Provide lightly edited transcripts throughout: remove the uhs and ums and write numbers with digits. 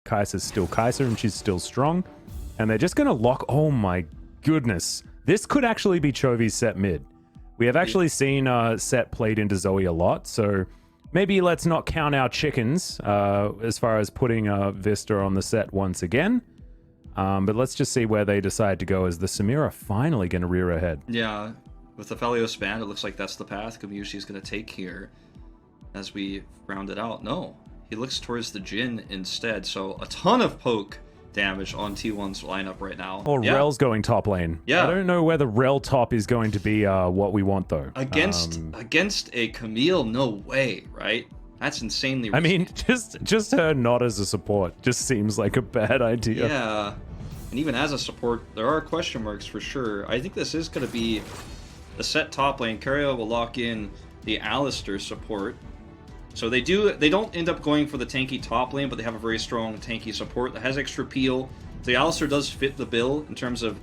Kai'Sa's still Kai'Sa, and she's still strong. And they're just going to lock... Oh, my goodness. This could actually be Chovy's set mid. We have actually seen set played into Zoe a lot, so maybe let's not count our chickens as far as putting Vista on the set once again. But let's just see where they decide to go. Is the Samira finally going to rear ahead? Yeah, with the Felios band, it looks like that's the path Kamiushi's going to take here as we round it out. No, he looks towards the Jhin instead, so a ton of poke damage on T1's lineup right now. Or Rel's going top lane. Yeah. I don't know whether Rel top is going to be what we want, though. Against a Camille, no way, right? That's insanely risky. I mean, just her not as a support just seems like a bad idea. Yeah, and even as a support, there are question marks for sure. I think this is going to be the set top lane. Keria will lock in the Alistar support. So they don't end up going for the tanky top lane, but they have a very strong tanky support that has extra peel. So the Alistar does fit the bill in terms of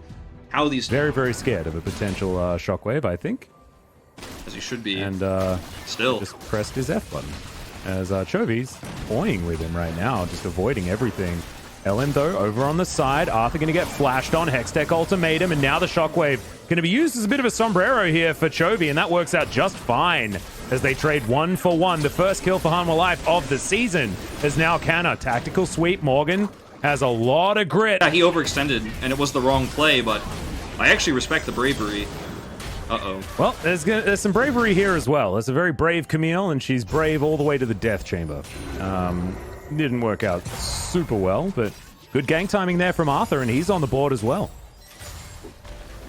how these... Very, very scared of a potential shockwave, I think. As he should be. And still just pressed his F button. As Chovy's toying with him right now, just avoiding everything. Ellen, though, over on the side. Arthur going to get flashed on. Hextech ultimatum, and now the shockwave going to be used as a bit of a sombrero here for Chovy, and that works out just fine as they trade 1 for 1. The first kill for Hanwha Life of the season is now Canna. Tactical sweep. Morgan has a lot of grit. Yeah, he overextended, and it was the wrong play, but I actually respect the bravery. Uh-oh. Well, there's some bravery here as well. There's a very brave Camille, and she's brave all the way to the death chamber. Didn't work out super well, but good gank timing there from Arthur, and he's on the board as well.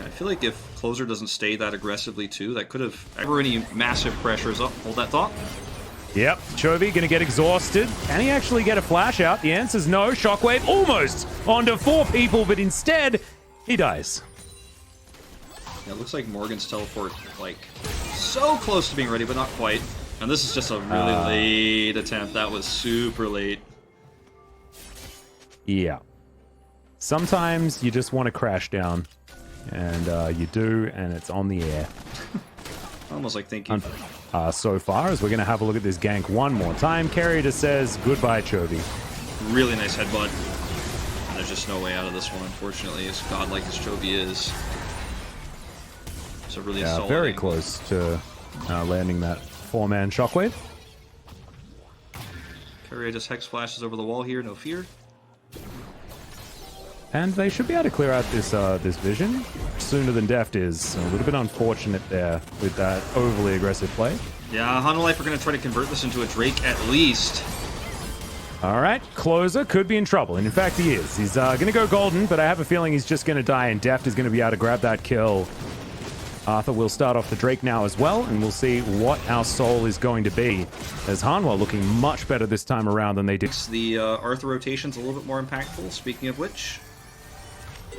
I feel like if Closer doesn't stay that aggressively too, that could have ever any massive pressures up. Hold that thought. Yep, Chovy gonna get exhausted. Can he actually get a flash out? The answer's no. Shockwave almost onto 4 people, but instead, he dies. Yeah, it looks like Morgan's teleport, like, so close to being ready, but not quite. And this is just a really late attempt. That was super late. Yeah. Sometimes you just want to crash down. And you do, and it's on the air. Almost like thinking. So far, as we're going to have a look at this gank one more time, Keria just says, goodbye, Chovy. Really nice headbutt. There's just no way out of this one, unfortunately, as godlike as Chovy is. It's a really solid very angle. close to landing that 4-man shockwave. Keria just hex flashes over the wall here, no fear. And they should be able to clear out this this vision sooner than Deft is. A little bit unfortunate there with that overly aggressive play. Yeah, Hanwha Life are going to try to convert this into a Drake at least. All right, Closer could be in trouble, and in fact he is. He's going to go golden, but I have a feeling he's just going to die, and Deft is going to be able to grab that kill. Arthur will start off the Drake now as well, and we'll see what our soul is going to be, as Hanwha looking much better this time around than they did. The Arthur rotation's a little bit more impactful, speaking of which.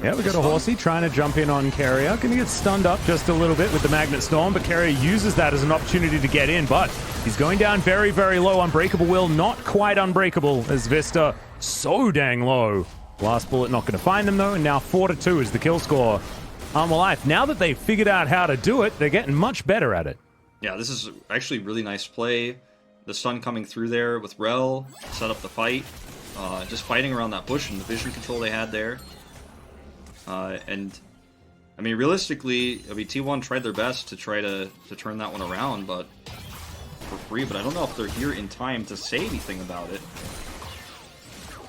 Yeah, we got a Horsey trying to jump in on Keria. Going to get stunned up just a little bit with the Magnet Storm, but Keria uses that as an opportunity to get in, but he's going down very, very low. Unbreakable Will, not quite unbreakable, as Vista so dang low. Last bullet not going to find them, though, and now 4-2 is the kill score. Hanwha Life, now that they've figured out how to do it, they're getting much better at it. Yeah, this is actually really nice play. The stun coming through there with Rel, set up the fight. Just fighting around that bush and the vision control they had there. And I mean, realistically, I mean, T1 tried their best to try to turn that one around, but for free. But I don't know if they're here in time to say anything about it.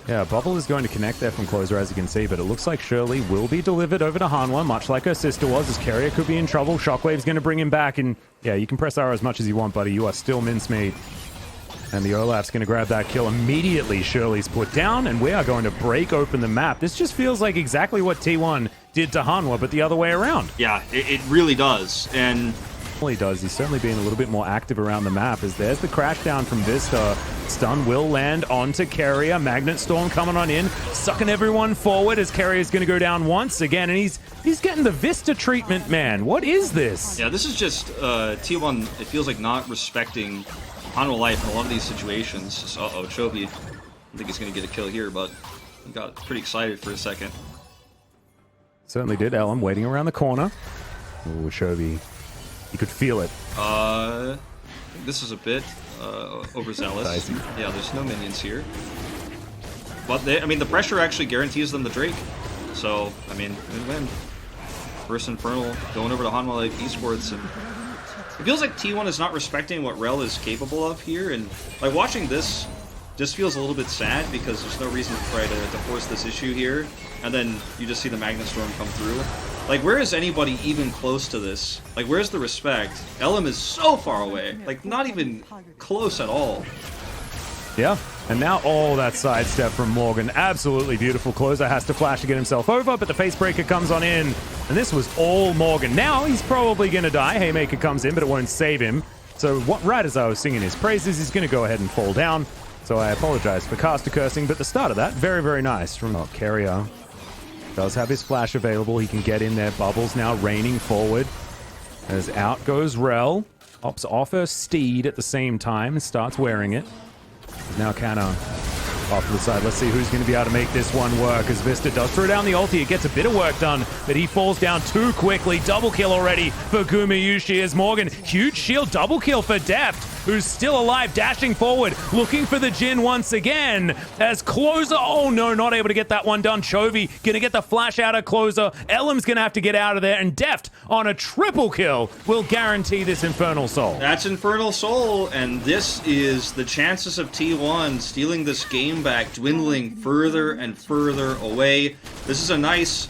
Yeah, Bubble is going to connect there from Closer, as you can see, but it looks like Shirley will be delivered over to Hanwha, much like her sister was, as Keria could be in trouble. Shockwave's going to bring him back, and yeah, you can press R as much as you want, buddy. You are still mincemeat. And the Olaf's going to grab that kill immediately. Shirley's put down, and we are going to break open the map. This just feels like exactly what T1 did to Hanwha, but the other way around. Yeah, it really does. And he does. He's certainly being a little bit more active around the map, as there's the crash down from Vista. Stun will land onto Keria. Magnet Storm coming on in, sucking everyone forward as Keria's going to go down once again, and he's getting the Vista treatment, man. What is this? Yeah, this is just T1, it feels like not respecting Hanwha Life in a lot of these situations. Uh-oh, Chovy. I think he's going to get a kill here, but he got pretty excited for a second. Certainly did. Ellen waiting around the corner. Oh, Chovy. You could feel it. I think this is a bit overzealous. Yeah, there's no minions here. But I mean, the pressure actually guarantees them the Drake. So, I mean, win-win. First Infernal going over to Hanwha Life Esports, and it feels like T1 is not respecting what Rel is capable of here, and like watching this just feels a little bit sad because there's no reason to try to force this issue here, and then you just see the Magnet Storm come through. Like, where is anybody even close to this? Like, where's the respect? LM is so far away, like not even close at all. Yeah, and now all that sidestep from Morgan. Absolutely beautiful. Closer has to flash to get himself over, but the Facebreaker comes on in, and this was all Morgan. Now he's probably going to die. Haymaker comes in, but it won't save him. So right as I was singing his praises, he's going to go ahead and fall down. So I apologize for caster cursing, but the start of that, very, very nice from Carrier. Does have his flash available. He can get in there. Bubbles now raining forward. As out goes Rel. Hops off her steed at the same time and starts wearing it. Now Kana off to the side. Let's see who's going to be able to make this one work, as Vista does throw down the ulti. It gets a bit of work done, but he falls down too quickly. Double kill already for Gumayushi as Morgan. Huge shield double kill for Deft, who's still alive, dashing forward, looking for the Jhin once again. As Closer, oh no, not able to get that one done. Chovy gonna get the flash out of Closer. Elam's gonna have to get out of there, and Deft on a triple kill will guarantee this Infernal Soul. That's Infernal Soul, and this is the chances of T1 stealing this game back, dwindling further and further away. This is a nice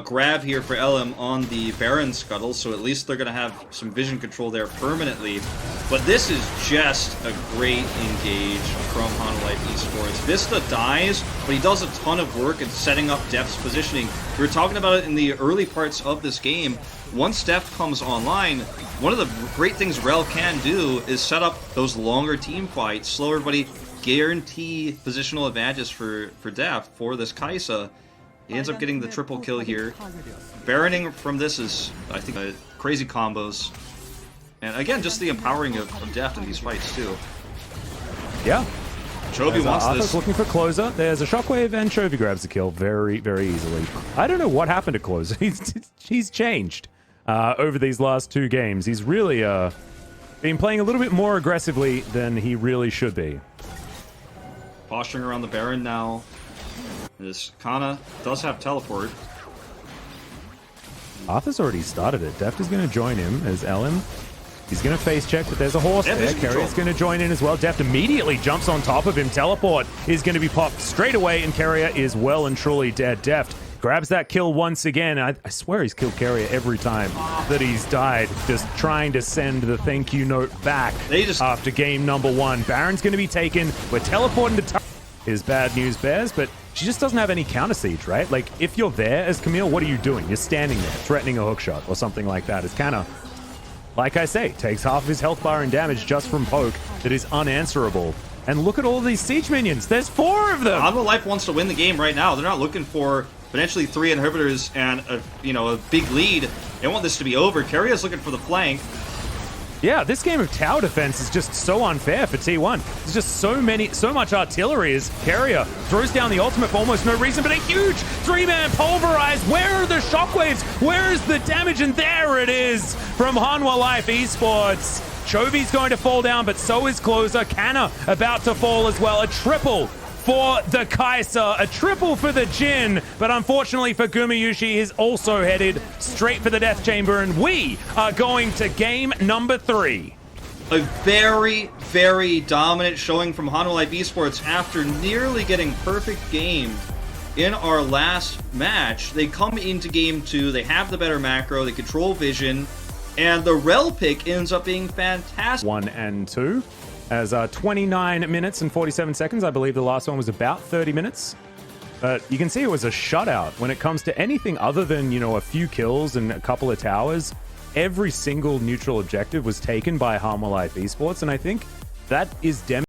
grab here for LM on the Baron Scuttle, so at least they're going to have some vision control there permanently. But this is just a great engage from Hanwha Life Esports. Vista dies, but he does a ton of work in setting up Deft's positioning. We were talking about it in the early parts of this game. Once Deft comes online, one of the great things Rel can do is set up those longer team fights, slow everybody, guarantee positional advantages for Deft for this Kai'Sa. He ends up getting the triple kill here. Baroning from this is, I think, crazy combos. And again, just the empowering of Deft in these fights, too. Yeah. Chovy wants Arthur's this. looking for Closer. There's a Shockwave, and Chovy grabs the kill very, very easily. I don't know what happened to Closer. He's changed over these last two games. He's really been playing a little bit more aggressively than he really should be. Posturing around the Baron now. This Kana does have teleport. Arthur's already started it. Deft is going to join him as Ellen. He's going to face check, but there's a horse there. Carrier's going to join in as well. Deft immediately jumps on top of him. Teleport is going to be popped straight away, and Carrier is well and truly dead. Deft grabs that kill once again. I swear he's killed Carrier every time that he's died, just trying to send the thank you note back after game number one. Baron's going to be taken. We're teleporting to is bad news bears, but she just doesn't have any counter siege, right? Like, if you're there as Camille, what are you doing? You're standing there, threatening a hookshot or something like that. It's kind of, like I say, takes half of his health bar and damage just from poke that is unanswerable. And look at all these siege minions. There's 4 of them. Hanwha Life wants to win the game right now. They're not looking for potentially 3 inhibitors and a big lead. They want this to be over. Carrier's looking for the flank. Yeah, this game of tower defense is just so unfair for T1. There's just so much artillery as Carrier throws down the ultimate for almost no reason, but a huge 3-man pulverize. Where are the shockwaves? Where is the damage? And there it is from Hanwha Life Esports. Chovy's going to fall down, but so is Closer. Kana about to fall as well. A triple for the Kai'Sa, a triple for the Jhin, but unfortunately for Gumayushi, he's also headed straight for the Death Chamber, and we are going to game number 3. A very, very dominant showing from Hanwha Life Esports after nearly getting perfect game in our last match. They come into game 2, they have the better macro, they control vision, and the Rel pick ends up being fantastic. 1 and 2. As 29 minutes and 47 seconds. I believe the last one was about 30 minutes. But you can see it was a shutout when it comes to anything other than, a few kills and a couple of towers. Every single neutral objective was taken by Hanwha Life Esports, and I think that is demonstrated.